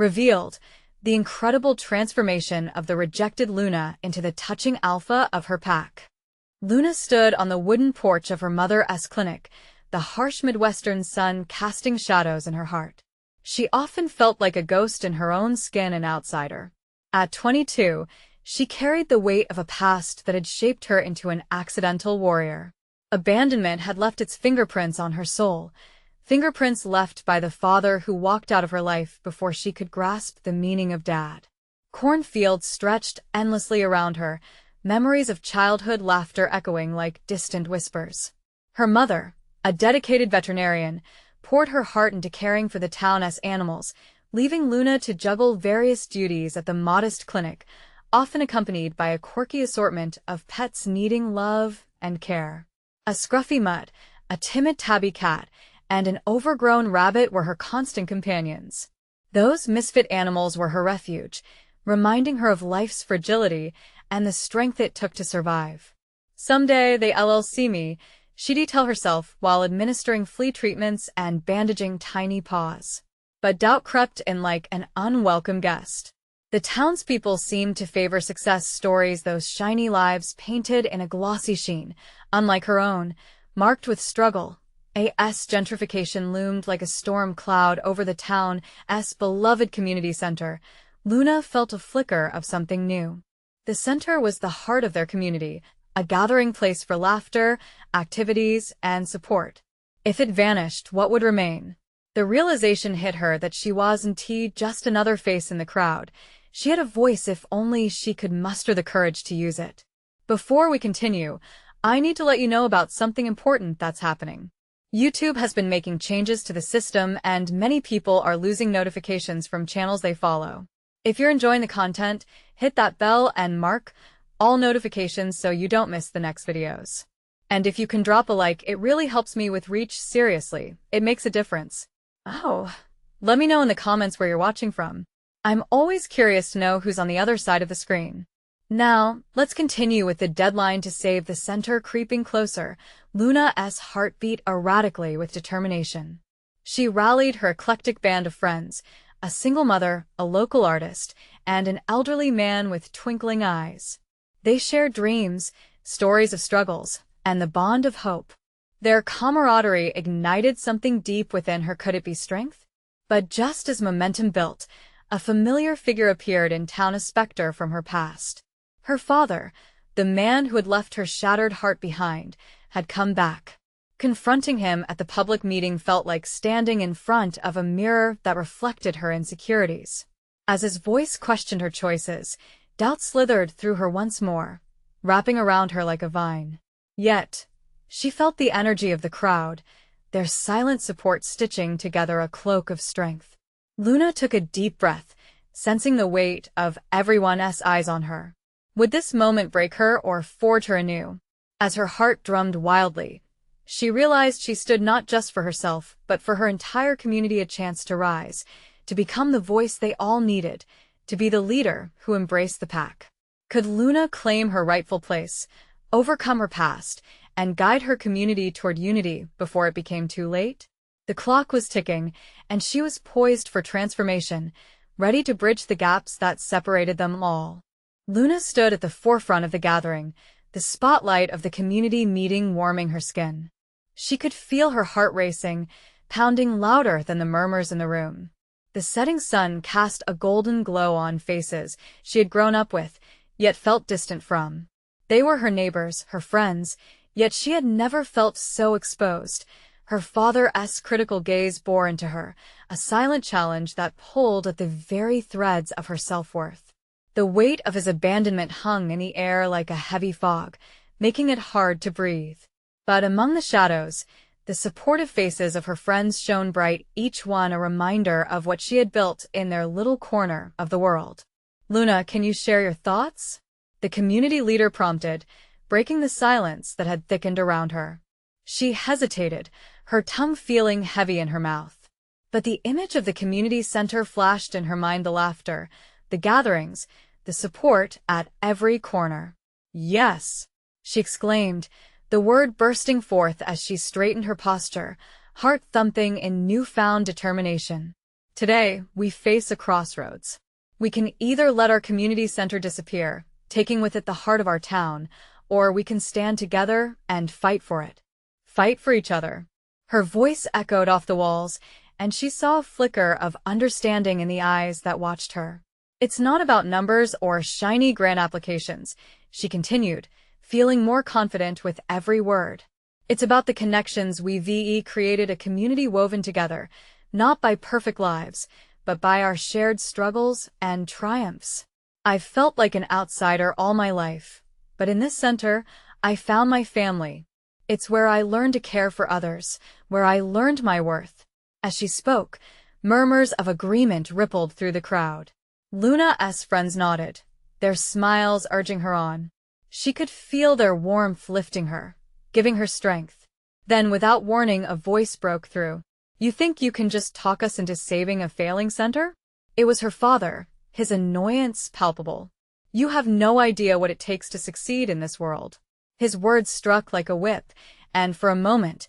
revealed the incredible transformation of the rejected Luna into the touching alpha of her pack. Luna stood on the wooden porch of her mother's clinic, the harsh Midwestern sun casting shadows in her heart. She often felt like a ghost in her own skin, an outsider. At 22, she carried the weight of a past that had shaped her into an accidental warrior. Abandonment had left its fingerprints on her soul, fingerprints left by the father who walked out of her life before she could grasp the meaning of dad. Cornfields stretched endlessly around her, memories of childhood laughter echoing like distant whispers. Her mother, a dedicated veterinarian, poured her heart into caring for the town's animals, leaving Luna to juggle various duties at the modest clinic, often accompanied by a quirky assortment of pets needing love and care. A scruffy mutt, a timid tabby cat, and an overgrown rabbit were her constant companions. Those misfit animals were her refuge, reminding her of life's fragility and the strength it took to survive. "Someday they'll see me," she'd tell herself while administering flea treatments and bandaging tiny paws. But doubt crept in like an unwelcome guest. The townspeople seemed to favor success stories, those shiny lives painted in a glossy sheen, unlike her own, marked with struggle. As gentrification loomed like a storm cloud over the town's beloved community center, Luna felt a flicker of something new. The center was the heart of their community, a gathering place for laughter, activities, and support. If it vanished, what would remain? The realization hit her that she wasn't just another face in the crowd. She had a voice if only she could muster the courage to use it. Before we continue, I need to let you know about something important that's happening. YouTube has been making changes to the system, and many people are losing notifications from channels they follow. If you're enjoying the content, hit that bell and mark all notifications so you don't miss the next videos. And if you can drop a like, it really helps me with reach. Seriously, it makes a difference. Oh, let me know in the comments where you're watching from. I'm always curious to know who's on the other side of the screen. Now, let's continue with the deadline to save the center creeping closer. Luna's heart beat erratically with determination. She rallied her eclectic band of friends, a single mother, a local artist, and an elderly man with twinkling eyes. They shared dreams, stories of struggles, and the bond of hope. Their camaraderie ignited something deep within her. Could it be strength? But just as momentum built, a familiar figure appeared in town, a specter from her past. Her father, the man who had left her shattered heart behind, had come back. Confronting him at the public meeting felt like standing in front of a mirror that reflected her insecurities. As his voice questioned her choices, doubt slithered through her once more, wrapping around her like a vine. Yet, she felt the energy of the crowd, their silent support stitching together a cloak of strength. Luna took a deep breath, sensing the weight of everyone's eyes on her. Would this moment break her or forge her anew? As her heart drummed wildly, she realized she stood not just for herself, but for her entire community, a chance to rise, to become the voice they all needed, to be the leader who embraced the pack. Could Luna claim her rightful place, overcome her past, and guide her community toward unity before it became too late? The clock was ticking, and she was poised for transformation, ready to bridge the gaps that separated them all. Luna stood at the forefront of the gathering, the spotlight of the community meeting warming her skin. She could feel her heart racing, pounding louder than the murmurs in the room. The setting sun cast a golden glow on faces she had grown up with, yet felt distant from. They were her neighbors, her friends, yet she had never felt so exposed. Her father's critical gaze bore into her, a silent challenge that pulled at the very threads of her self-worth. The weight of his abandonment hung in the air like a heavy fog, making it hard to breathe. But among the shadows, the supportive faces of her friends shone bright, each one a reminder of what she had built in their little corner of the world. "Luna, can you share your thoughts?" the community leader prompted, breaking the silence that had thickened around her. She hesitated, her tongue feeling heavy in her mouth. But the image of the community center flashed in her mind, the laughter, the gatherings, the support at every corner. "Yes!" she exclaimed, the word bursting forth as she straightened her posture, heart thumping in newfound determination. Today, we face a crossroads. We can either let our community center disappear, taking with it the heart of our town, or we can stand together and fight for it. Fight for each other. Her voice echoed off the walls, and she saw a flicker of understanding in the eyes that watched her. It's not about numbers or shiny grant applications, she continued, feeling more confident with every word. It's about the connections we created, a community woven together, not by perfect lives, but by our shared struggles and triumphs. I've felt like an outsider all my life, but in this center, I found my family. It's where I learned to care for others, where I learned my worth. As she spoke, murmurs of agreement rippled through the crowd. Luna's friends nodded, their smiles urging her on. She could feel their warmth lifting her, giving her strength. Then, without warning, a voice broke through. "You think you can just talk us into saving a failing center?" It was her father, his annoyance palpable. "You have no idea what it takes to succeed in this world." His words struck like a whip, and for a moment,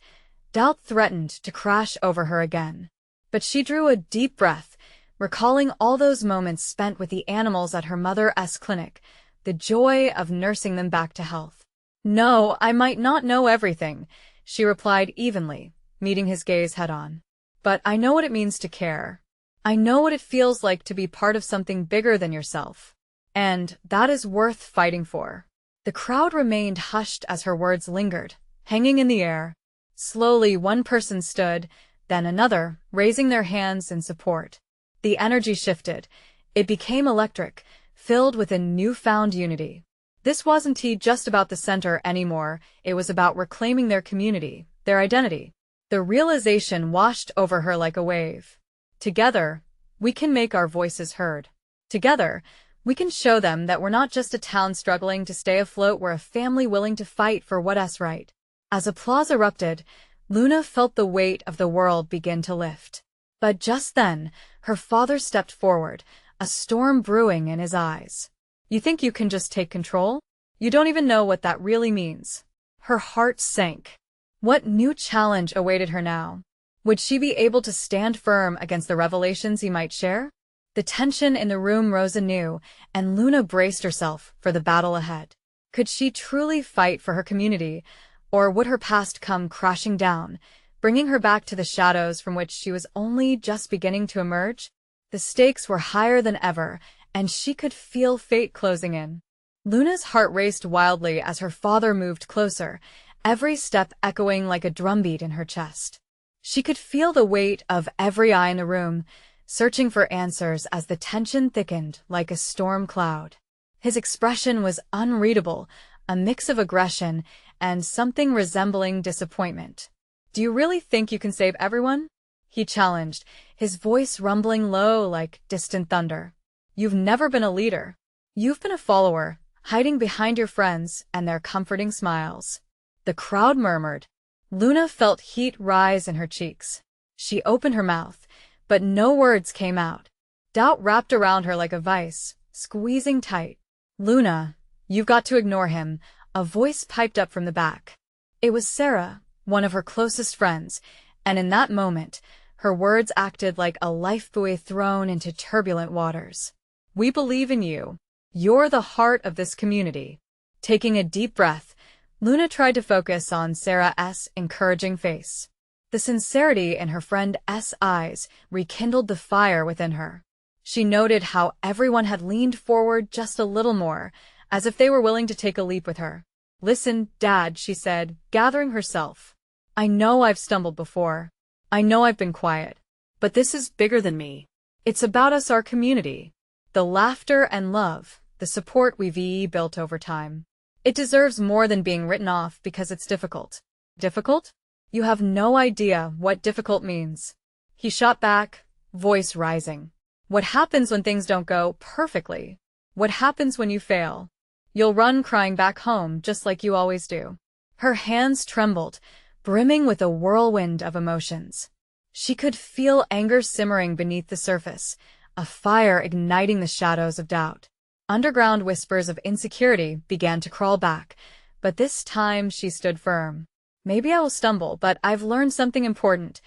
doubt threatened to crash over her again. But she drew a deep breath, recalling all those moments spent with the animals at her mother's clinic, the joy of nursing them back to health. "No, I might not know everything," she replied evenly, meeting his gaze head-on. "But I know what it means to care. I know what it feels like to be part of something bigger than yourself. And that is worth fighting for." The crowd remained hushed as her words lingered, hanging in the air. Slowly, one person stood, then another, raising their hands in support. The energy shifted. It became electric, filled with a newfound unity. This wasn't just about the center anymore, it was about reclaiming their community, their identity. The realization washed over her like a wave. Together, we can make our voices heard. Together, we can show them that we're not just a town struggling to stay afloat, we're a family willing to fight for what's right. As applause erupted, Luna felt the weight of the world begin to lift. But just then, her father stepped forward, a storm brewing in his eyes. "You think you can just take control? You don't even know what that really means." Her heart sank. What new challenge awaited her now? Would she be able to stand firm against the revelations he might share? The tension in the room rose anew, and Luna braced herself for the battle ahead. Could she truly fight for her community, or would her past come crashing down, bringing her back to the shadows from which she was only just beginning to emerge? The stakes were higher than ever, and she could feel fate closing in. Luna's heart raced wildly as her father moved closer, every step echoing like a drumbeat in her chest. She could feel the weight of every eye in the room, searching for answers as the tension thickened like a storm cloud. His expression was unreadable, a mix of aggression and something resembling disappointment. "Do you really think you can save everyone?" he challenged, his voice rumbling low like distant thunder. "You've never been a leader. You've been a follower, hiding behind your friends and their comforting smiles." The crowd murmured. Luna felt heat rise in her cheeks. She opened her mouth, but no words came out. Doubt wrapped around her like a vice, squeezing tight. "Luna, you've got to ignore him," a voice piped up from the back. It was Sarah, one of her closest friends, and in that moment, her words acted like a lifebuoy thrown into turbulent waters. "We believe in you. You're the heart of this community." Taking a deep breath, Luna tried to focus on Sarah's encouraging face. The sincerity in her friend's eyes rekindled the fire within her. She noted how everyone had leaned forward just a little more, as if they were willing to take a leap with her. "Listen, Dad," she said, gathering herself. "I know I've stumbled before. I know I've been quiet. But this is bigger than me. It's about us, our community. The laughter and love, the support we've built over time. It deserves more than being written off because it's difficult." "Difficult? You have no idea what difficult means." He shot back, voice rising. "What happens when things don't go perfectly? What happens when you fail? You'll run crying back home just like you always do." Her hands trembled, brimming with a whirlwind of emotions. She could feel anger simmering beneath the surface, a fire igniting the shadows of doubt. Underground whispers of insecurity began to crawl back, but this time she stood firm. "Maybe I will stumble, but I've learned something important.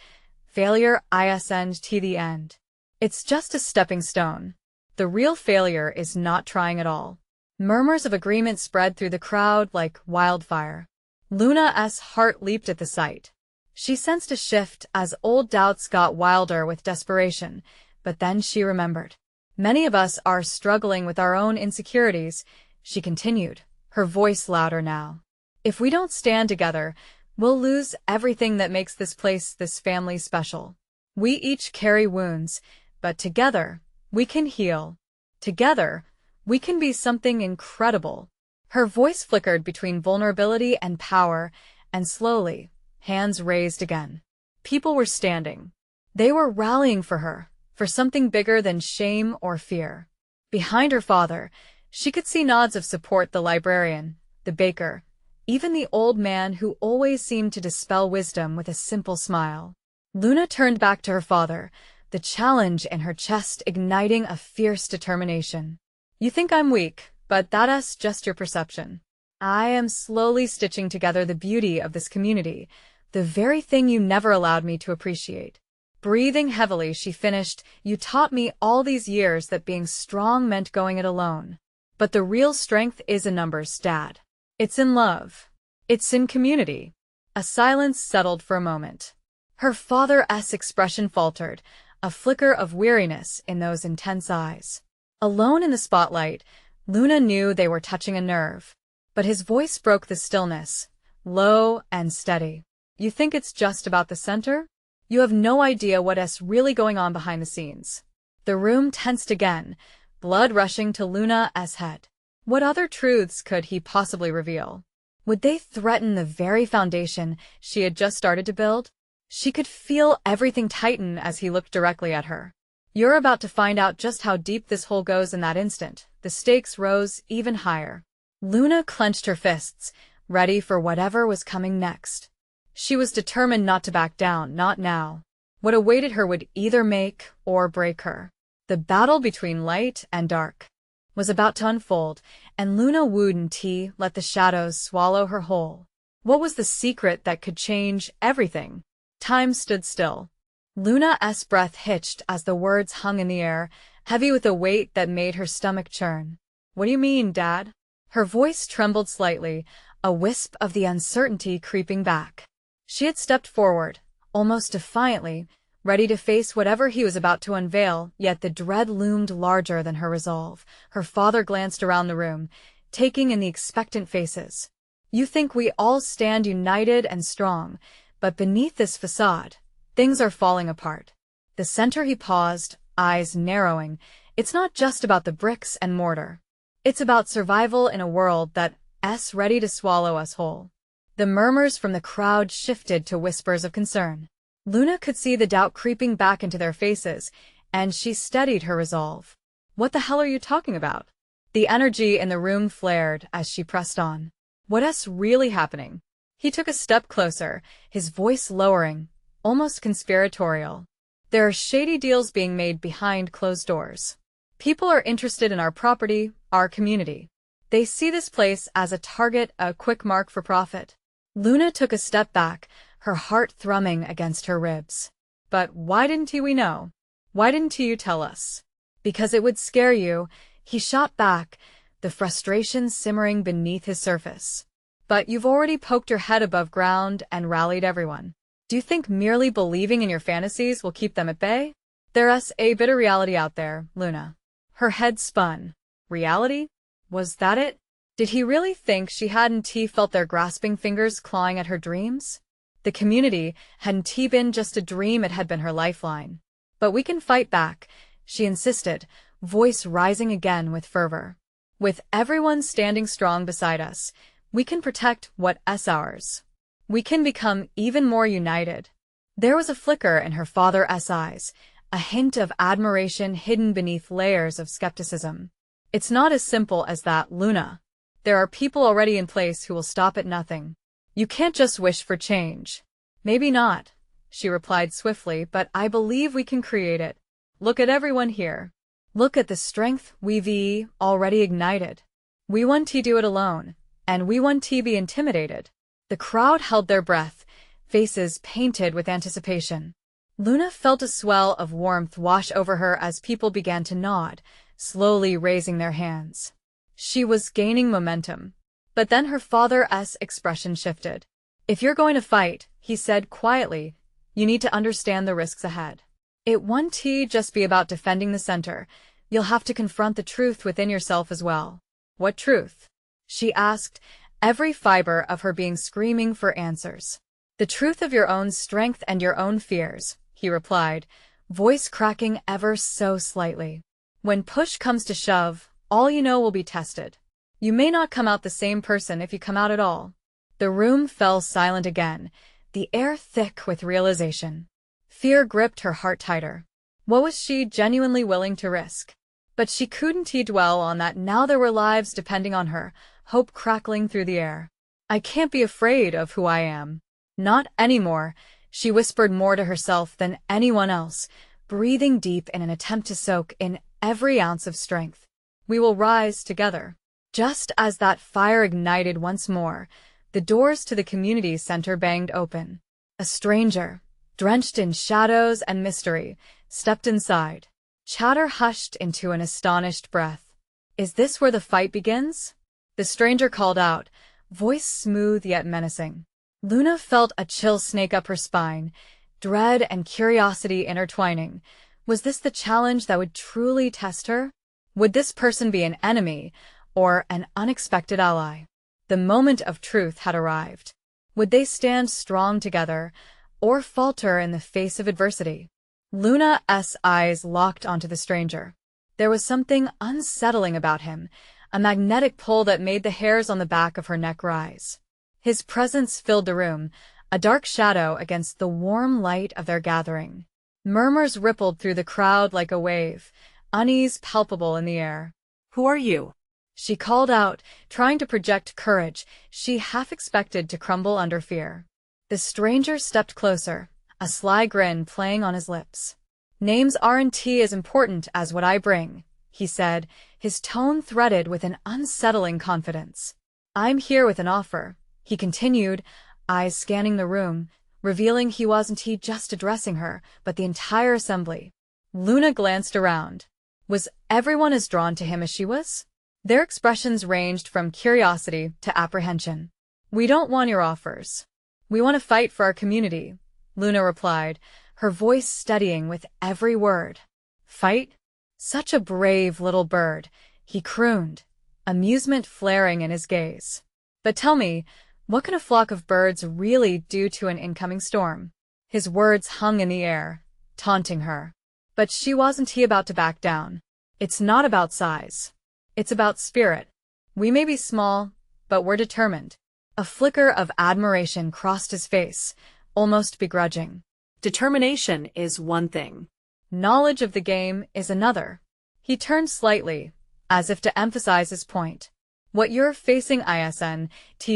Failure isn't the end. It's just a stepping stone. The real failure is not trying at all. Murmurs of agreement spread through the crowd like wildfire. Luna's heart leaped at the sight. She sensed a shift as old doubts got wilder with desperation, but then she remembered. Many of us are struggling with our own insecurities, she continued, her voice louder now. If we don't stand together, we'll lose everything that makes this place, this family, special. We each carry wounds, but together, we can heal. Together, we can be something incredible. Her voice flickered between vulnerability and power, and slowly, hands raised again. People were standing. They were rallying for her, for something bigger than shame or fear. Behind her father, she could see nods of support: the librarian, the baker, even the old man who always seemed to dispel wisdom with a simple smile. Luna turned back to her father, the challenge in her chest igniting a fierce determination. You think I'm weak, but that's just your perception. I am slowly stitching together the beauty of this community, the very thing you never allowed me to appreciate. Breathing heavily, she finished, You taught me all these years that being strong meant going it alone. But the real strength is in numbers, Dad. It's in love. It's in community. A silence settled for a moment. Her father's expression faltered, a flicker of weariness in those intense eyes. Alone in the spotlight, Luna knew they were touching a nerve. But his voice broke the stillness, low and steady. You think it's just about the center? You have no idea what's really going on behind the scenes. The room tensed again, blood rushing to Luna's head. What other truths could he possibly reveal? Would they threaten the very foundation she had just started to build? She could feel everything tighten as he looked directly at her. You're about to find out just how deep this hole goes. In that instant, the stakes rose even higher. Luna clenched her fists, ready for whatever was coming next. She was determined not to back down, not now. What awaited her would either make or break her. The battle between light and dark was about to unfold, and Luna wouldn't let the shadows swallow her whole. What was the secret that could change everything? Time stood still. Luna's breath hitched as the words hung in the air, heavy with a weight that made her stomach churn. What do you mean, Dad? Her voice trembled slightly, a wisp of the uncertainty creeping back. She had stepped forward, almost defiantly, ready to face whatever he was about to unveil, yet the dread loomed larger than her resolve. Her father glanced around the room, taking in the expectant faces. You think we all stand united and strong, but beneath this facade, things are falling apart. The center, he paused, eyes narrowing. It's not just about the bricks and mortar. It's about survival in a world that's ready to swallow us whole. The murmurs from the crowd shifted to whispers of concern. Luna could see the doubt creeping back into their faces, and she steadied her resolve. What the hell are you talking about? The energy in the room flared as she pressed on. What's really happening? He took a step closer, his voice lowering, almost conspiratorial. There are shady deals being made behind closed doors. People are interested in our property, our community. They see this place as a target, a quick mark for profit. Luna took a step back, her heart thrumming against her ribs. But why didn't we know? Why didn't you tell us? Because it would scare you, he shot back, the frustration simmering beneath his surface. But you've already poked your head above ground and rallied everyone. Do you think merely believing in your fantasies will keep them at bay? There's a bitter reality out there, Luna. Her head spun. Reality? Was that it? Did he really think she hadn't felt their grasping fingers clawing at her dreams? The community hadn't been just a dream, it had been her lifeline. But we can fight back, she insisted, voice rising again with fervor. With everyone standing strong beside us, we can protect what's ours. We can become even more united. There was a flicker in her father's eyes, a hint of admiration hidden beneath layers of skepticism. It's not as simple as that, Luna. There are people already in place who will stop at nothing. You can't just wish for change. Maybe not, she replied swiftly, but I believe we can create it. Look at everyone here. Look at the strength we've already ignited. We won't do it alone, and we won't be intimidated. The crowd held their breath, faces painted with anticipation. Luna felt a swell of warmth wash over her as people began to nod, slowly raising their hands. She was gaining momentum. But then her father's expression shifted. "If you're going to fight," he said quietly, "you need to understand the risks ahead. It won't just be about defending the center. You'll have to confront the truth within yourself as well." "What truth?" she asked, every fiber of her being screaming for answers. "The truth of your own strength and your own fears," he replied, voice cracking ever so slightly. "When push comes to shove, all you know will be tested. You may not come out the same person if you come out at all." The room fell silent again, the air thick with realization. Fear gripped her heart tighter. What was she genuinely willing to risk? But she couldn't dwell on that now. There were lives depending on her, hope crackling through the air. "I can't be afraid of who I am. Not anymore," she whispered more to herself than anyone else, breathing deep in an attempt to soak in every ounce of strength. "We will rise together." Just as that fire ignited once more, the doors to the community center banged open. A stranger, drenched in shadows and mystery, stepped inside. Chatter hushed into an astonished breath. "Is this where the fight begins?" the stranger called out, voice smooth yet menacing. Luna felt a chill snake up her spine, dread and curiosity intertwining. Was this the challenge that would truly test her? Would this person be an enemy or an unexpected ally? The moment of truth had arrived. Would they stand strong together or falter in the face of adversity? Luna's eyes locked onto the stranger. There was something unsettling about him, a magnetic pull that made the hairs on the back of her neck rise. His presence filled the room, a dark shadow against the warm light of their gathering. Murmurs rippled through the crowd like a wave, unease palpable in the air. "Who are you?" she called out, trying to project courage she half expected to crumble under fear. The stranger stepped closer, a sly grin playing on his lips. "Names aren't as important as what I bring," he said, his tone threaded with an unsettling confidence. "I'm here with an offer," he continued, eyes scanning the room, revealing he wasn't just addressing her, but the entire assembly. Luna glanced around. Was everyone as drawn to him as she was? Their expressions ranged from curiosity to apprehension. "We don't want your offers. We want to fight for our community," Luna replied, her voice steadying with every word. "Fight? Such a brave little bird," he crooned, amusement flaring in his gaze. "But tell me, what can a flock of birds really do to an incoming storm?" His words hung in the air, taunting her. But she wasn't about to back down. "It's not about size. It's about spirit. We may be small, but we're determined." A flicker of admiration crossed his face, almost begrudging. "Determination is one thing. Knowledge of the game is another." He turned slightly, as if to emphasize his point. "What you're facing isn't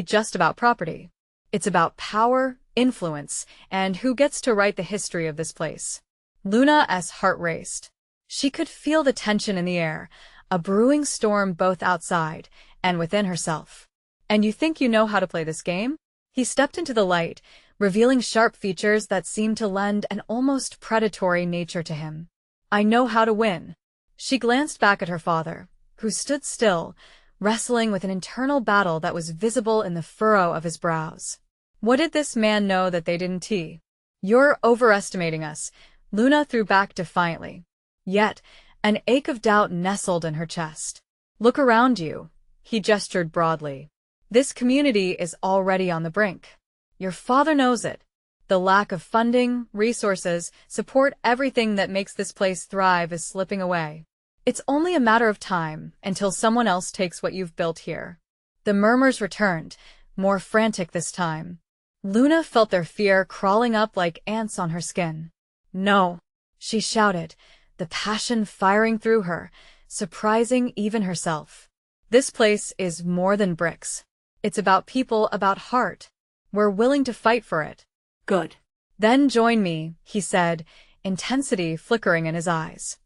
just about property. It's about power, influence, and who gets to write the history of this place." Luna's heart raced. She could feel the tension in the air, a brewing storm both outside and within herself. "And you think you know how to play this game?" He stepped into the light, revealing sharp features that seemed to lend an almost predatory nature to him. "I know how to win." She glanced back at her father, who stood still, wrestling with an internal battle that was visible in the furrow of his brows. What did this man know that they didn't? "You're overestimating us," Luna threw back defiantly. Yet, an ache of doubt nestled in her chest. "Look around you," he gestured broadly. "This community is already on the brink. Your father knows it. The lack of funding, resources, support, everything that makes this place thrive is slipping away. It's only a matter of time until someone else takes what you've built here." The murmurs returned, more frantic this time. Luna felt their fear crawling up like ants on her skin. "No," she shouted, the passion firing through her, surprising even herself. "This place is more than bricks. It's about people, about heart. We're willing to fight for it." "Good. "Then join me," he said, intensity flickering in his eyes.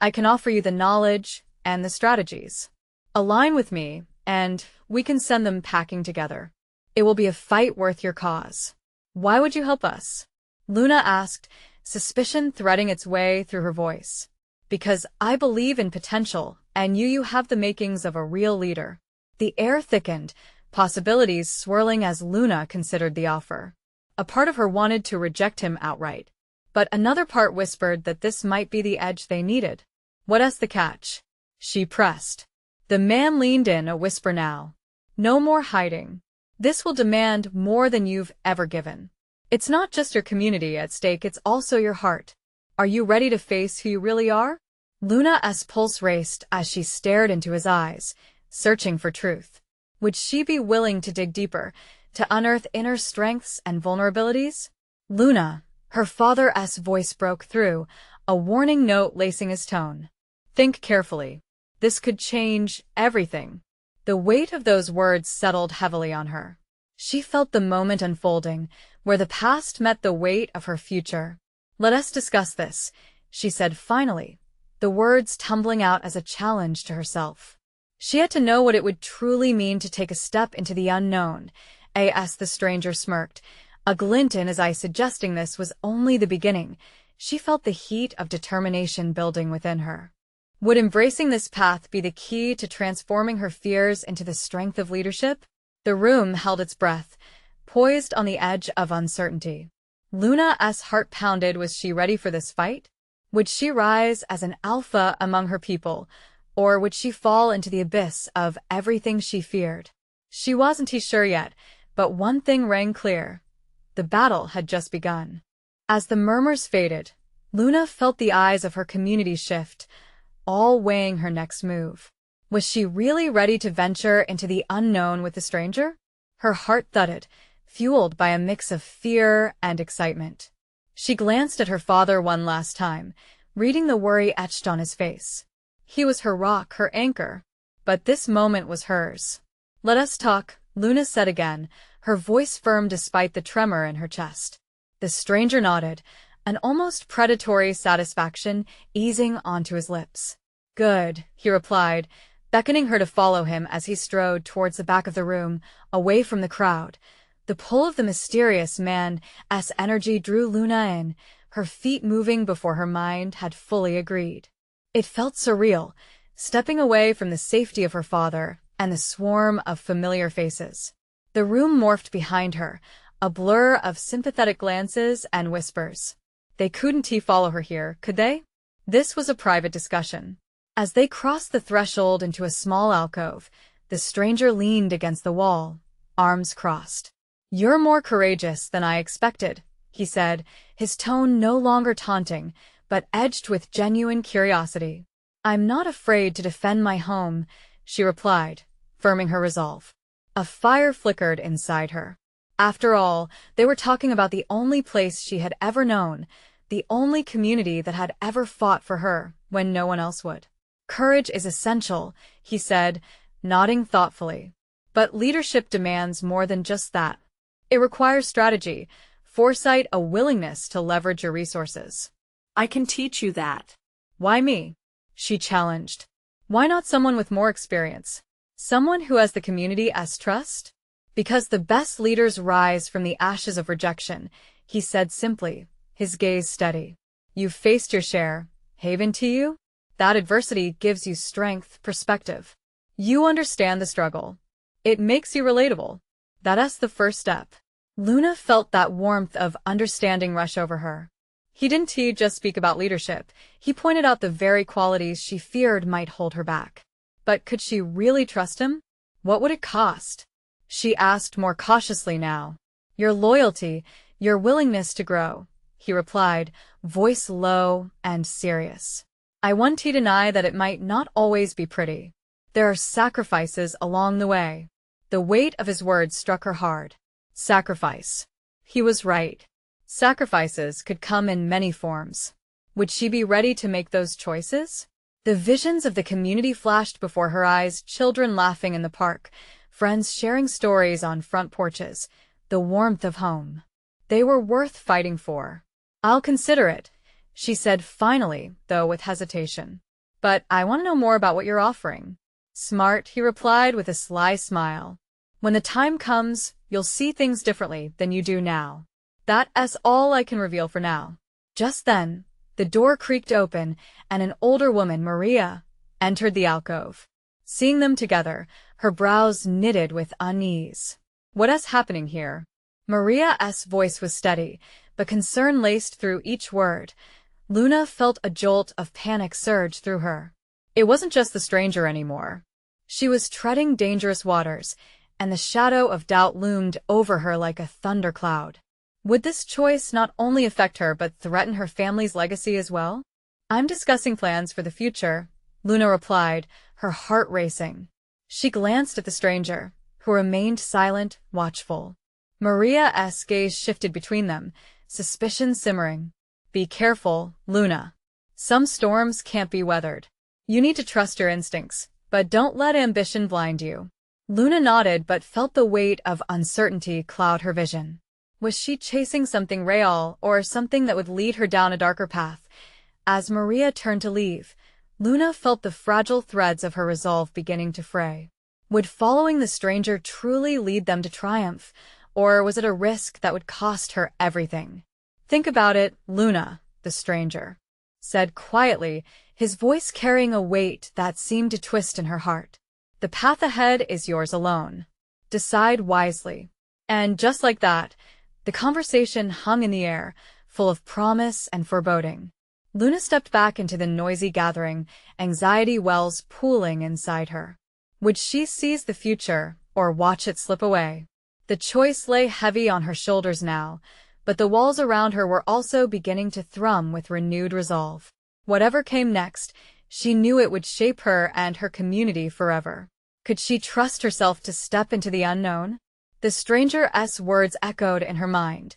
"I can offer you the knowledge and the strategies. Align with me, and we can send them packing together. It will be a fight worth your cause." "Why would you help us?" Luna asked, suspicion threading its way through her voice. Because I believe in potential, and you have the makings of a real leader. The air thickened, possibilities swirling as Luna considered the offer. A part of her wanted to reject him outright, but another part whispered that this might be the edge they needed. What's the catch? She pressed. The man leaned in, a whisper now. No more hiding. This will demand more than you've ever given. It's not just your community at stake, it's also your heart. Are you ready to face who you really are? Luna's pulse raced as she stared into his eyes, searching for truth. Would she be willing to dig deeper, to unearth inner strengths and vulnerabilities? Luna, her father's voice broke through, a warning note lacing his tone. Think carefully. This could change everything. The weight of those words settled heavily on her. She felt the moment unfolding, where the past met the weight of her future. Let us discuss this, she said finally, the words tumbling out as a challenge to herself. She had to know what it would truly mean to take a step into the unknown. As the stranger smirked, a glint in his eye suggesting this was only the beginning. She felt the heat of determination building within her. Would embracing this path be the key to transforming her fears into the strength of leadership? The room held its breath, poised on the edge of uncertainty. Luna's heart pounded. Was she ready for this fight? Would she rise as an alpha among her people, or would she fall into the abyss of everything she feared? She wasn't sure yet, but one thing rang clear. The battle had just begun. As the murmurs faded, Luna felt the eyes of her community shift, all weighing her next move. Was she really ready to venture into the unknown with the stranger? Her heart thudded, fueled by a mix of fear and excitement. She glanced at her father one last time, reading the worry etched on his face. He was her rock, her anchor. But this moment was hers. Let us talk, Luna said again, her voice firm despite the tremor in her chest. The stranger nodded, an almost predatory satisfaction easing onto his lips. Good, he replied, beckoning her to follow him as he strode towards the back of the room, away from the crowd. The pull of the mysterious man's energy drew Luna in, her feet moving before her mind had fully agreed. It felt surreal, stepping away from the safety of her father and the swarm of familiar faces. The room morphed behind her, a blur of sympathetic glances and whispers. They couldn't follow her here, could they? This was a private discussion. As they crossed the threshold into a small alcove, the stranger leaned against the wall, arms crossed. You're more courageous than I expected, he said, his tone no longer taunting, but edged with genuine curiosity. I'm not afraid to defend my home, she replied, firming her resolve. A fire flickered inside her. After all, they were talking about the only place she had ever known, the only community that had ever fought for her when no one else would. Courage is essential, he said, nodding thoughtfully. But leadership demands more than just that. It requires strategy, foresight, a willingness to leverage your resources. I can teach you that. Why me? She challenged. Why not someone with more experience? Someone who has the community's trust? Because the best leaders rise from the ashes of rejection, he said simply, his gaze steady. You've faced your share, haven't you? That adversity gives you strength, perspective. You understand the struggle. It makes you relatable. That's the first step. Luna felt that warmth of understanding rush over her. He didn't just speak about leadership, he pointed out the very qualities she feared might hold her back. But could she really trust him? What would it cost? She asked more cautiously now. Your loyalty, your willingness to grow, he replied, voice low and serious. I won't deny that it might not always be pretty. There are sacrifices along the way. The weight of his words struck her hard. Sacrifice. He was right. Sacrifices could come in many forms. Would she be ready to make those choices? The visions of the community flashed before her eyes, children laughing in the park, friends sharing stories on front porches, the warmth of home. They were worth fighting for. I'll consider it, she said finally, though with hesitation. But I want to know more about what you're offering. Smart, he replied with a sly smile. When the time comes, you'll see things differently than you do now. That's all I can reveal for now. Just then, the door creaked open, and an older woman, Maria, entered the alcove. Seeing them together, her brows knitted with unease. "What is happening here?" Maria's voice was steady, but concern laced through each word. Luna felt a jolt of panic surge through her. It wasn't just the stranger anymore. She was treading dangerous waters, and the shadow of doubt loomed over her like a thundercloud. Would this choice not only affect her but threaten her family's legacy as well? "I'm discussing plans for the future," Luna replied, her heart racing. She glanced at the stranger, who remained silent, watchful. Maria's gaze shifted between them, suspicion simmering. "Be careful, Luna. Some storms can't be weathered. You need to trust your instincts, but don't let ambition blind you." Luna nodded but felt the weight of uncertainty cloud her vision. Was she chasing something real or something that would lead her down a darker path? As Maria turned to leave, Luna felt the fragile threads of her resolve beginning to fray. Would following the stranger truly lead them to triumph, or was it a risk that would cost her everything? "Think about it, Luna," the stranger said quietly, his voice carrying a weight that seemed to twist in her heart. "The path ahead is yours alone. Decide wisely." And just like that, the conversation hung in the air, full of promise and foreboding. Luna stepped back into the noisy gathering, anxiety wells pooling inside her. Would she seize the future, or watch it slip away? The choice lay heavy on her shoulders now, but the walls around her were also beginning to thrum with renewed resolve. Whatever came next, she knew it would shape her and her community forever. Could she trust herself to step into the unknown? The stranger's words echoed in her mind.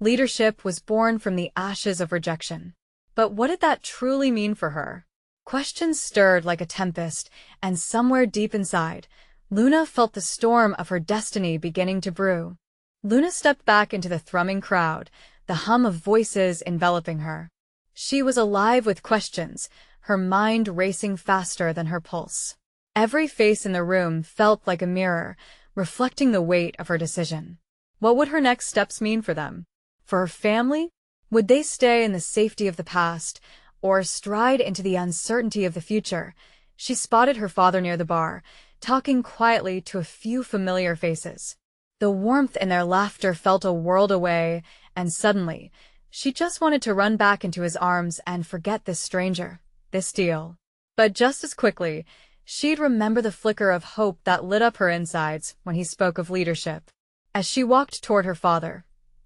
Leadership was born from the ashes of rejection. But what did that truly mean for her? Questions stirred like a tempest, and somewhere deep inside, Luna felt the storm of her destiny beginning to brew. Luna stepped back into the thrumming crowd, the hum of voices enveloping her. She was alive with questions, her mind racing faster than her pulse. Every face in the room felt like a mirror, reflecting the weight of her decision. What would her next steps mean for them? For her family? Would they stay in the safety of the past, or stride into the uncertainty of the future? She spotted her father near the bar, talking quietly to a few familiar faces. The warmth in their laughter felt a world away, and suddenly, she just wanted to run back into his arms and forget this stranger, this deal. But just as quickly, she'd remember the flicker of hope that lit up her insides when he spoke of leadership. As she walked toward her father,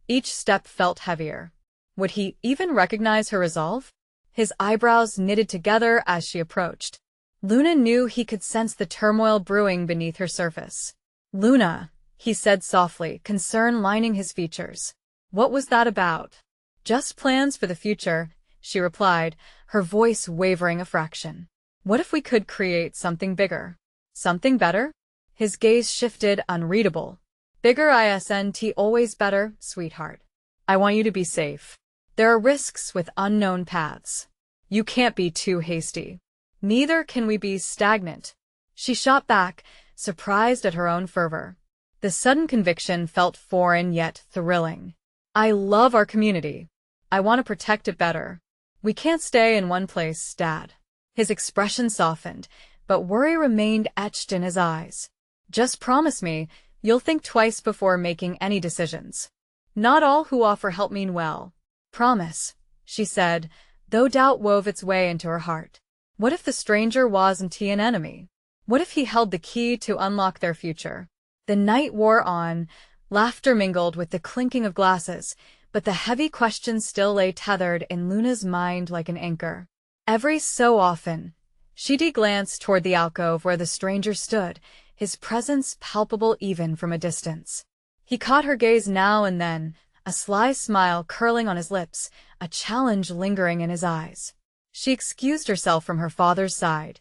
each step felt heavier. Would he even recognize her resolve? His eyebrows knitted together as she approached. Luna knew he could sense the turmoil brewing beneath her surface. "Luna," he said softly, concern lining his features. "What was that about?" "Just plans for the future," she replied, her voice wavering a fraction. "What if we could create something bigger? Something better?" His gaze shifted, unreadable. "Bigger isn't always better, sweetheart. I want you to be safe. There are risks with unknown paths. You can't be too hasty. Neither can we be stagnant." She shot back, surprised at her own fervor. The sudden conviction felt foreign yet thrilling. "I love our community. I want to protect it better. We can't stay in one place, Dad." His expression softened, but worry remained etched in his eyes. "Just promise me you'll think twice before making any decisions. Not all who offer help mean well." "Promise," she said, though doubt wove its way into her heart. What if the stranger wasn't an enemy? What if he held the key to unlock their future? The night wore on, laughter mingled with the clinking of glasses, but the heavy question still lay tethered in Luna's mind like an anchor. Every so often, she'd glance toward the alcove where the stranger stood, his presence palpable even from a distance. He caught her gaze now and then, a sly smile curling on his lips, a challenge lingering in his eyes. She excused herself from her father's side,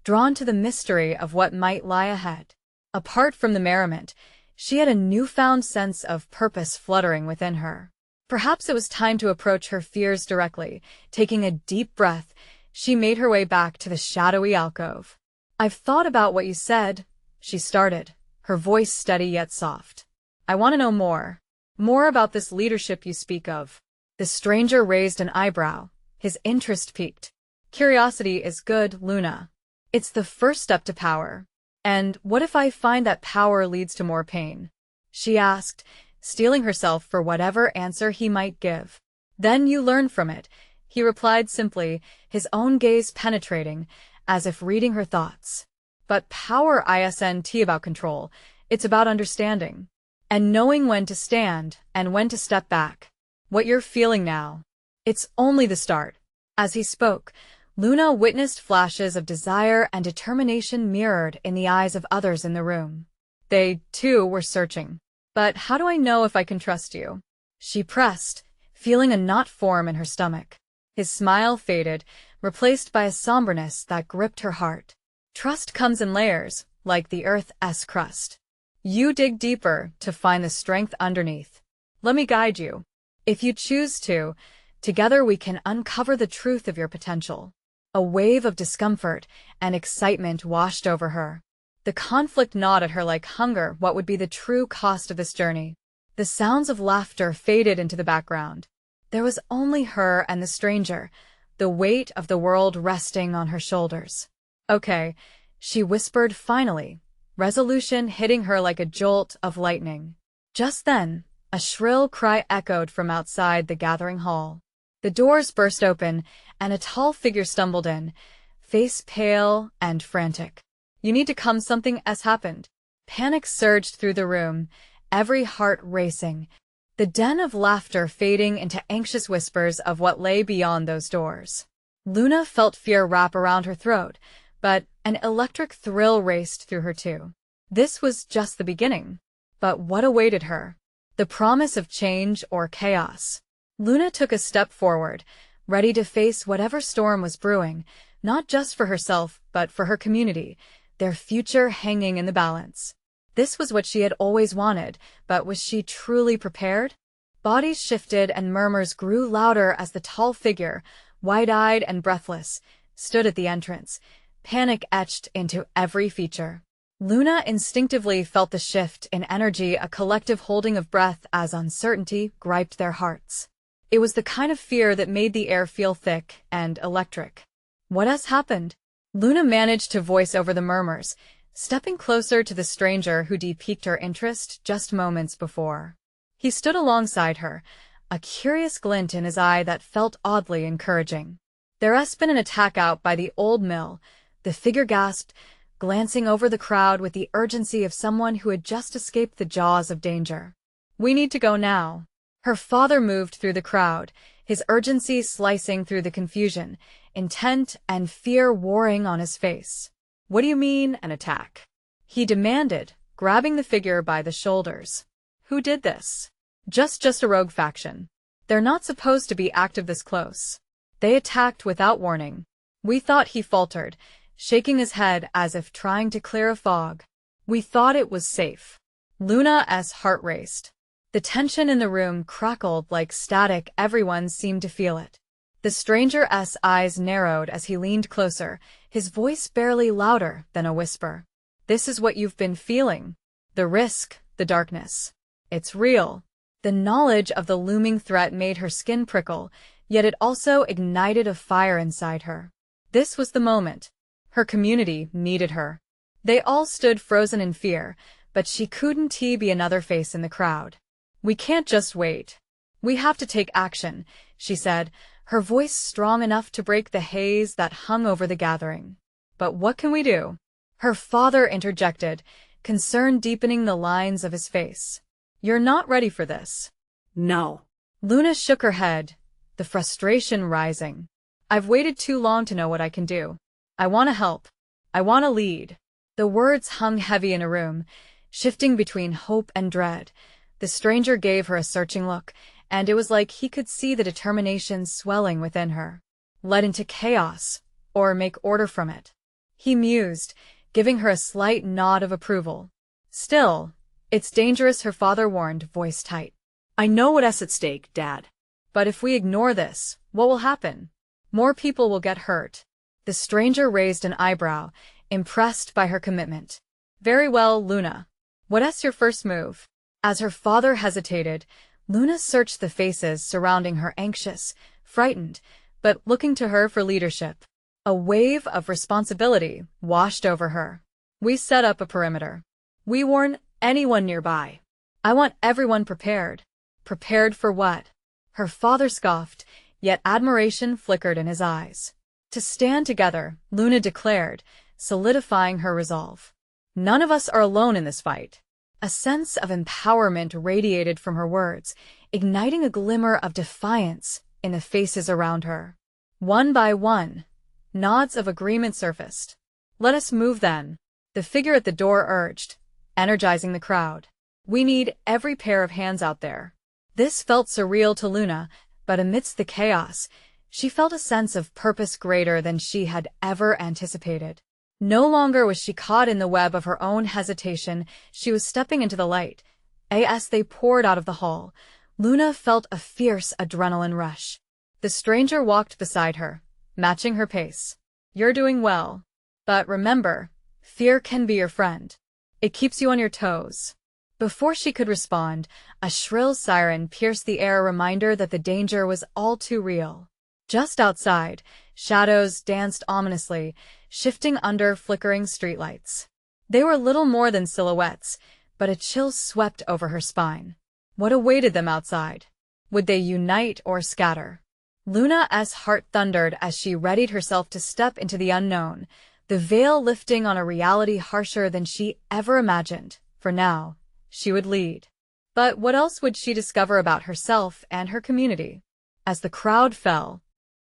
drawn to the mystery of what might lie ahead. Apart from the merriment, she had a newfound sense of purpose fluttering within her. Perhaps it was time to approach her fears directly. Taking a deep breath, she made her way back to the shadowy alcove. "I've thought about what you said," she started, her voice steady yet soft. "I want to know more. More about this leadership you speak of." The stranger raised an eyebrow. His interest piqued. Curiosity is good, Luna. It's the first step to power. And what if I find that power leads to more pain? She asked, steeling herself for whatever answer he might give. Then you learn from it, he replied simply, his own gaze penetrating, as if reading her thoughts. But power isn't about control, it's about understanding. And knowing when to stand and when to step back. What you're feeling now. It's only the start. As he spoke, Luna witnessed flashes of desire and determination mirrored in the eyes of others in the room. They, too, were searching. But how do I know if I can trust you? She pressed, feeling a knot form in her stomach. His smile faded, replaced by a somberness that gripped her heart. Trust comes in layers, like the Earth's crust. You dig deeper to find the strength underneath. Let me guide you. If you choose to, together we can uncover the truth of your potential. A wave of discomfort and excitement washed over her. The conflict gnawed at her like hunger. What would be the true cost of this journey? The sounds of laughter faded into the background. There was only her and the stranger, the weight of the world resting on her shoulders. Okay, she whispered finally, resolution hitting her like a jolt of lightning. Just then, a shrill cry echoed from outside the gathering hall. The doors burst open, and a tall figure stumbled in, face pale and frantic. You need to come, something has happened. Panic surged through the room, every heart racing, the din of laughter fading into anxious whispers of what lay beyond those doors. Luna felt fear wrap around her throat, but an electric thrill raced through her too. This was just the beginning. But what awaited her? The promise of change or chaos. Luna took a step forward, ready to face whatever storm was brewing, not just for herself, but for her community, their future hanging in the balance. This was what she had always wanted, but was she truly prepared? Bodies shifted and murmurs grew louder as the tall figure, wide-eyed and breathless, stood at the entrance, panic etched into every feature. Luna instinctively felt the shift in energy, a collective holding of breath as uncertainty griped their hearts. It was the kind of fear that made the air feel thick and electric. What has happened? Luna managed to voice over the murmurs, stepping closer to the stranger who piqued her interest just moments before. He stood alongside her, a curious glint in his eye that felt oddly encouraging. There's been an attack out by the old mill, the figure gasped, glancing over the crowd with the urgency of someone who had just escaped the jaws of danger. We need to go now. Her father moved through the crowd, his urgency slicing through the confusion, intent and fear warring on his face. What do you mean, an attack? He demanded, grabbing the figure by the shoulders. Who did this? Just a rogue faction. They're not supposed to be active this close. They attacked without warning. We thought, he faltered, shaking his head as if trying to clear a fog. We thought it was safe. Luna's heart raced. The tension in the room crackled like static. Everyone seemed to feel it. The stranger's eyes narrowed as he leaned closer, his voice barely louder than a whisper. This is what you've been feeling. The risk, the darkness. It's real. The knowledge of the looming threat made her skin prickle, yet it also ignited a fire inside her. This was the moment. Her community needed her. They all stood frozen in fear, but she couldn't be another face in the crowd. We can't just wait. We have to take action, she said, her voice strong enough to break the haze that hung over the gathering. But what can we do? Her father interjected, concern deepening the lines of his face. You're not ready for this. No. Luna shook her head, the frustration rising. I've waited too long to know what I can do. I want to help. I want to lead. The words hung heavy in a room, shifting between hope and dread. The stranger gave her a searching look, and it was like he could see the determination swelling within her. Led into chaos, or make order from it. He mused, giving her a slight nod of approval. Still, it's dangerous, her father warned, voice tight. I know what's at stake, Dad. But if we ignore this, what will happen? More people will get hurt. The stranger raised an eyebrow, impressed by her commitment. Very well, Luna. What's your first move? As her father hesitated, Luna searched the faces surrounding her, anxious, frightened, but looking to her for leadership. A wave of responsibility washed over her. We set up a perimeter. We warn anyone nearby. I want everyone prepared. Prepared for what? Her father scoffed, yet admiration flickered in his eyes. To stand together, Luna declared, solidifying her resolve. None of us are alone in this fight. A sense of empowerment radiated from her words, igniting a glimmer of defiance in the faces around her. One by one, nods of agreement surfaced. Let us move then, the figure at the door urged, energizing the crowd. We need every pair of hands out there. This felt surreal to Luna, but amidst the chaos, she felt a sense of purpose greater than she had ever anticipated. No longer was she caught in the web of her own hesitation, she was stepping into the light. As they poured out of the hall, Luna felt a fierce adrenaline rush. The stranger walked beside her, matching her pace. You're doing well. But remember, fear can be your friend. It keeps you on your toes. Before she could respond, a shrill siren pierced the air, a reminder that the danger was all too real. Just outside, shadows danced ominously, shifting under flickering streetlights. They were little more than silhouettes, but a chill swept over her spine. What awaited them outside? Would they unite or scatter? Luna's heart thundered as she readied herself to step into the unknown, the veil lifting on a reality harsher than she ever imagined. For now, she would lead. But what else would she discover about herself and her community? As the crowd fell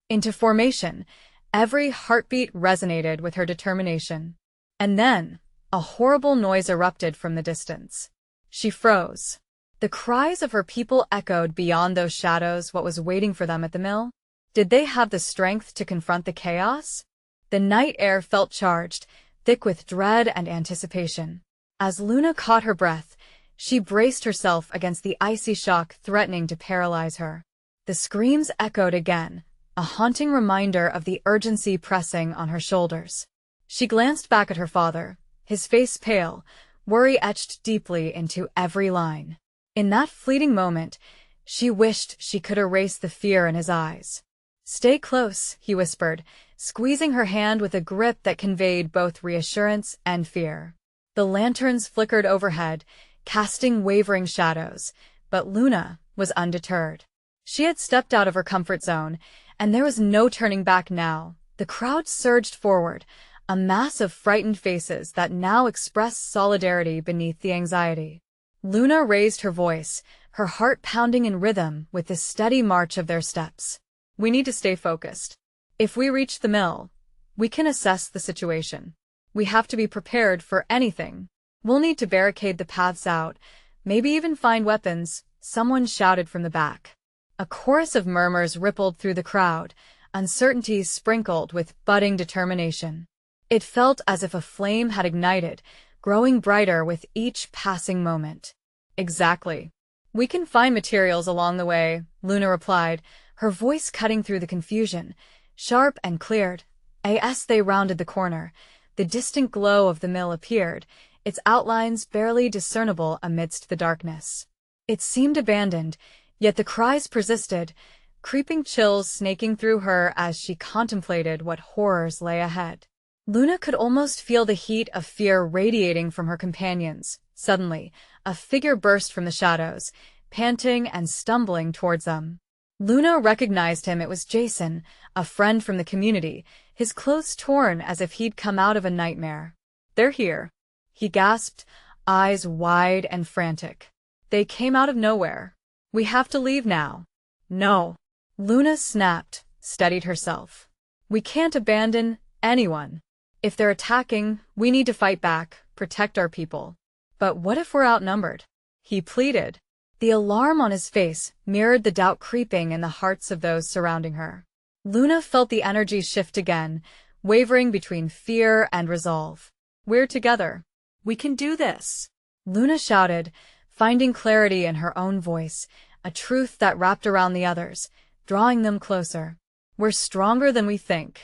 into formation, every heartbeat resonated with her determination. And then, a horrible noise erupted from the distance. She froze. The cries of her people echoed beyond those shadows. What was waiting for them at the mill? Did they have the strength to confront the chaos? The night air felt charged, thick with dread and anticipation. As Luna caught her breath, she braced herself against the icy shock threatening to paralyze her. The screams echoed again, a haunting reminder of the urgency pressing on her shoulders. She glanced back at her father, his face pale, worry etched deeply into every line. In that fleeting moment, she wished she could erase the fear in his eyes. Stay close, he whispered, squeezing her hand with a grip that conveyed both reassurance and fear. The lanterns flickered overhead, casting wavering shadows, but Luna was undeterred. She had stepped out of her comfort zone, and there was no turning back now. The crowd surged forward, a mass of frightened faces that now expressed solidarity beneath the anxiety. Luna raised her voice, her heart pounding in rhythm with the steady march of their steps. We need to stay focused. If we reach the mill, we can assess the situation. We have to be prepared for anything. We'll need to barricade the paths out, maybe even find weapons, someone shouted from the back. A chorus of murmurs rippled through the crowd, uncertainty sprinkled with budding determination. It felt as if a flame had ignited, growing brighter with each passing moment. Exactly. We can find materials along the way, Luna replied, her voice cutting through the confusion, sharp and clear. As they rounded the corner, the distant glow of the mill appeared, its outlines barely discernible amidst the darkness. It seemed abandoned, yet the cries persisted, creeping chills snaking through her as she contemplated what horrors lay ahead. Luna could almost feel the heat of fear radiating from her companions. Suddenly, a figure burst from the shadows, panting and stumbling towards them. Luna recognized him. It was Jason, a friend from the community, his clothes torn as if he'd come out of a nightmare. They're here, he gasped, eyes wide and frantic. They came out of nowhere. We have to leave now. No. Luna snapped, steadied herself. We can't abandon anyone. If they're attacking, we need to fight back, protect our people. But what if we're outnumbered? He pleaded. The alarm on his face mirrored the doubt creeping in the hearts of those surrounding her. Luna felt the energy shift again, wavering between fear and resolve. We're together. We can do this. Luna shouted, finding clarity in her own voice, a truth that wrapped around the others, drawing them closer. We're stronger than we think.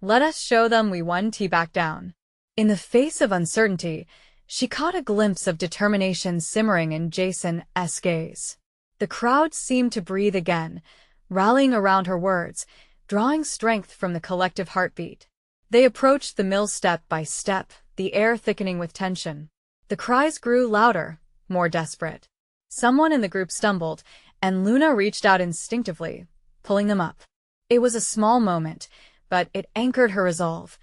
Let us show them we won't back down. In the face of uncertainty, she caught a glimpse of determination simmering in Jason's gaze. The crowd seemed to breathe again, rallying around her words, drawing strength from the collective heartbeat. They approached the mill step by step, the air thickening with tension. The cries grew louder, more desperate. Someone in the group stumbled, and Luna reached out instinctively, pulling them up. It was a small moment, but it anchored her resolve.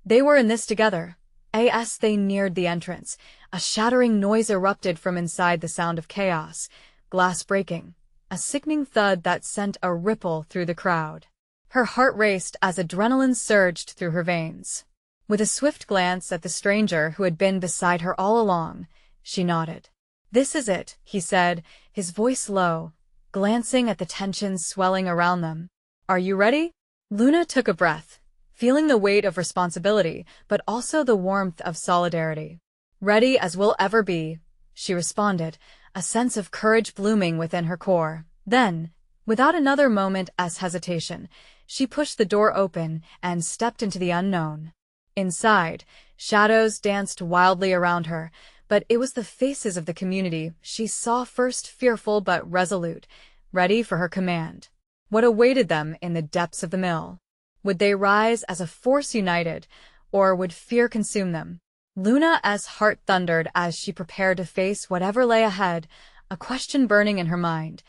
They were in this together. As they neared the entrance, a shattering noise erupted from inside, the sound of chaos, glass breaking, a sickening thud that sent a ripple through the crowd. Her heart raced as adrenaline surged through her veins. With a swift glance at the stranger who had been beside her all along, she nodded. "This is it," he said, his voice low, glancing at the tension swelling around them. "Are you ready?" Luna took a breath, feeling the weight of responsibility, but also the warmth of solidarity. "Ready as we'll ever be," she responded, a sense of courage blooming within her core. Then, without another moment as hesitation, she pushed the door open and stepped into the unknown. Inside, shadows danced wildly around her, but it was the faces of the community she saw first, fearful but resolute, ready for her command. What awaited them in the depths of the mill? Would they rise as a force united, or would fear consume them? Luna's heart thundered as she prepared to face whatever lay ahead, a question burning in her mind.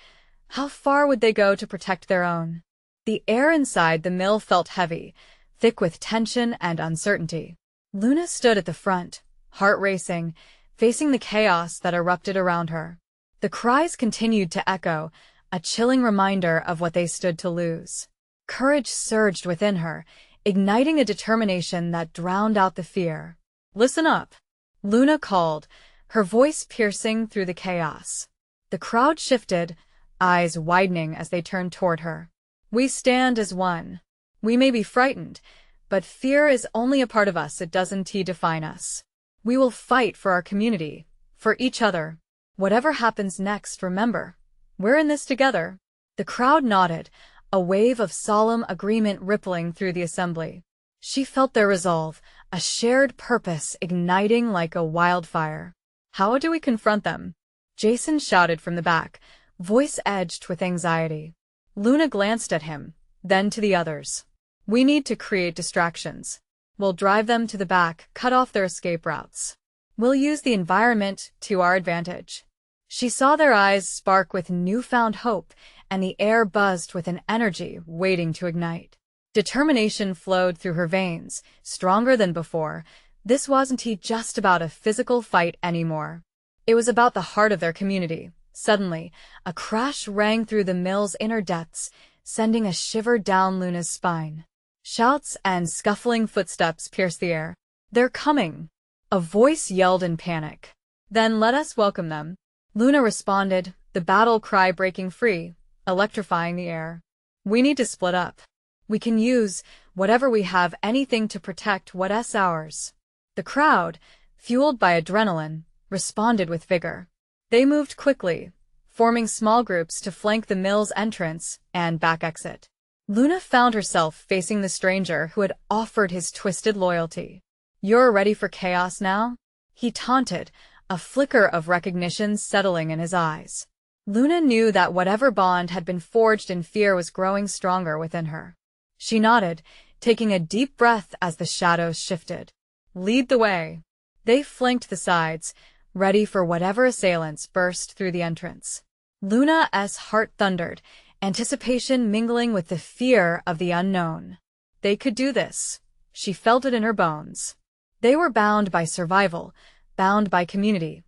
How far would they go to protect their own? The air inside the mill felt heavy, thick with tension and uncertainty. Luna stood at the front, heart racing, facing the chaos that erupted around her. The cries continued to echo, a chilling reminder of what they stood to lose. Courage surged within her, igniting a determination that drowned out the fear. "Listen up," Luna called, her voice piercing through the chaos. The crowd shifted, eyes widening as they turned toward her. "We stand as one. We may be frightened, but fear is only a part of us, it doesn't define us. We will fight for our community, for each other. Whatever happens next, remember, we're in this together." The crowd nodded, a wave of solemn agreement rippling through the assembly. She felt their resolve, a shared purpose igniting like a wildfire. "How do we confront them?" Jason shouted from the back, voice edged with anxiety. Luna glanced at him, then to the others. "We need to create distractions. We'll drive them to the back, cut off their escape routes. We'll use the environment to our advantage." She saw their eyes spark with newfound hope, and the air buzzed with an energy waiting to ignite. Determination flowed through her veins, stronger than before. This wasn't just about a physical fight anymore. It was about the heart of their community. Suddenly, a crash rang through the mill's inner depths, sending a shiver down Luna's spine. Shouts and scuffling footsteps pierced the air. "They're coming!" a voice yelled in panic. "Then let us welcome them," Luna responded, the battle cry breaking free, electrifying the air. "We need to split up. We can use whatever we have, anything to protect what's ours." The crowd, fueled by adrenaline, responded with vigor. They moved quickly, forming small groups to flank the mill's entrance and back exit. Luna found herself facing the stranger who had offered his twisted loyalty. "You're ready for chaos now?" he taunted, a flicker of recognition settling in his eyes. Luna knew that whatever bond had been forged in fear was growing stronger within her. She nodded, taking a deep breath as the shadows shifted. "Lead the way." They flanked the sides, ready for whatever assailants burst through the entrance. Luna's heart thundered, anticipation mingling with the fear of the unknown. They could do this. She felt it in her bones. They were bound by survival, bound by community.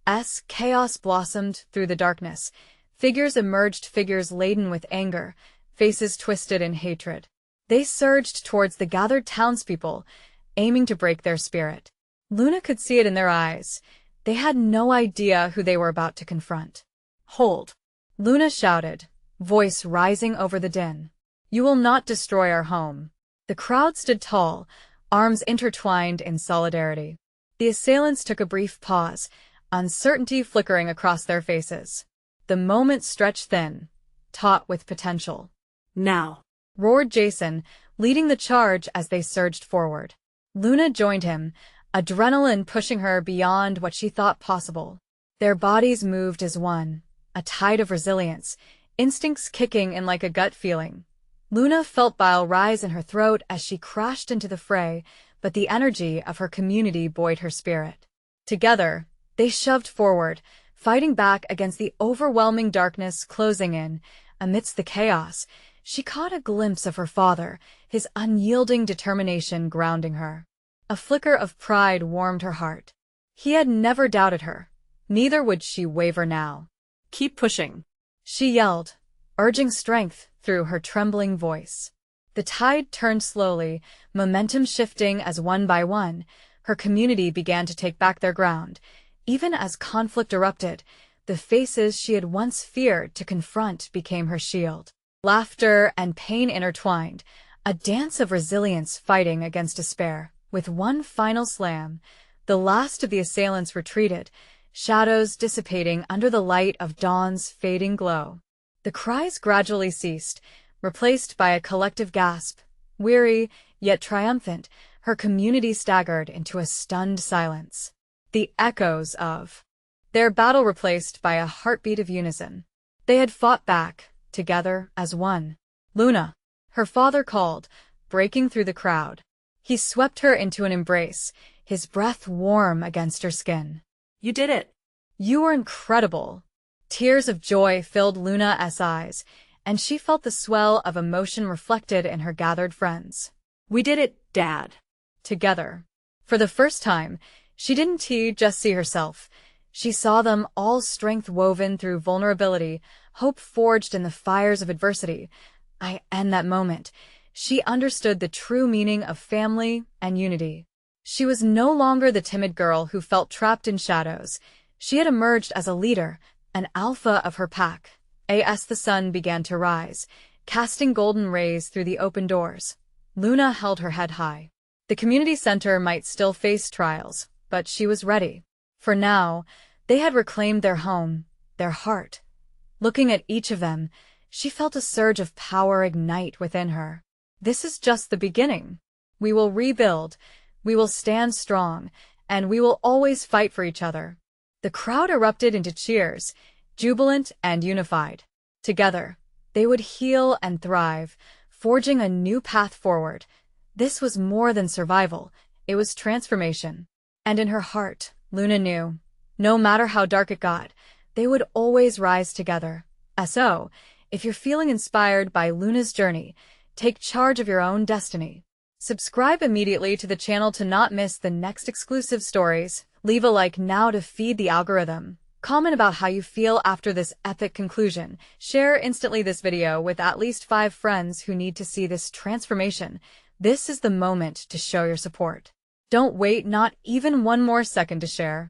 As chaos blossomed through the darkness, figures emerged, figures laden with anger, faces twisted in hatred. They surged towards the gathered townspeople, aiming to break their spirit. Luna could see it in their eyes. They had no idea who they were about to confront. "Hold!" Luna shouted, voice rising over the din. "You will not destroy our home." The crowd stood tall, arms intertwined in solidarity. The assailants took a brief pause, uncertainty flickering across their faces. The moment stretched thin, taut with potential. "Now!" roared Jason, leading the charge as they surged forward. Luna joined him, adrenaline pushing her beyond what she thought possible. Their bodies moved as one, a tide of resilience, instincts kicking in like a gut feeling. Luna felt bile rise in her throat as she crashed into the fray, but the energy of her community buoyed her spirit. Together, they shoved forward, fighting back against the overwhelming darkness closing in. Amidst the chaos, she caught a glimpse of her father, his unyielding determination grounding her. A flicker of pride warmed her heart. He had never doubted her. Neither would she waver now. Keep pushing, She yelled, urging strength through her trembling voice. The tide turned slowly, momentum shifting as one by one, her community began to take back their ground. Even as conflict erupted, the faces she had once feared to confront became her shield. Laughter and pain intertwined, a dance of resilience fighting against despair. With one final slam, the last of the assailants retreated, shadows dissipating under the light of dawn's fading glow. The cries gradually ceased, replaced by a collective gasp. Weary, yet triumphant, her community staggered into a stunned silence. The echoes of their battle replaced by a heartbeat of unison. They had fought back, together as one. "Luna," her father called, breaking through the crowd. He swept her into an embrace, his breath warm against her skin. you did it. "You were incredible." Tears of joy filled Luna's eyes, and she felt the swell of emotion reflected in her gathered friends. We did it, Dad. Together. For the first time, she didn't just see herself. She saw them all, strength woven through vulnerability, hope forged in the fires of adversity. In that moment, she understood the true meaning of family and unity. She was no longer the timid girl who felt trapped in shadows. She had emerged as a leader, an alpha of her pack. As the sun began to rise, casting golden rays through the open doors, Luna held her head high. The community center might still face trials, but she was ready. For now, they had reclaimed their home, their heart. Looking at each of them, she felt a surge of power ignite within her. This is just the beginning. We will rebuild, we will stand strong, and we will always fight for each other. The crowd erupted into cheers, jubilant and unified. Together, they would heal and thrive, forging a new path forward. This was more than survival, it was transformation. And in her heart, Luna knew, no matter how dark it got, they would always rise together. So, if you're feeling inspired by Luna's journey, take charge of your own destiny. Subscribe immediately to the channel to not miss the next exclusive stories. Leave a like now to feed the algorithm. Comment about how you feel after this epic conclusion. Share instantly this video with at least 5 friends who need to see this transformation. This is the moment to show your support. Don't wait not even one more second to share.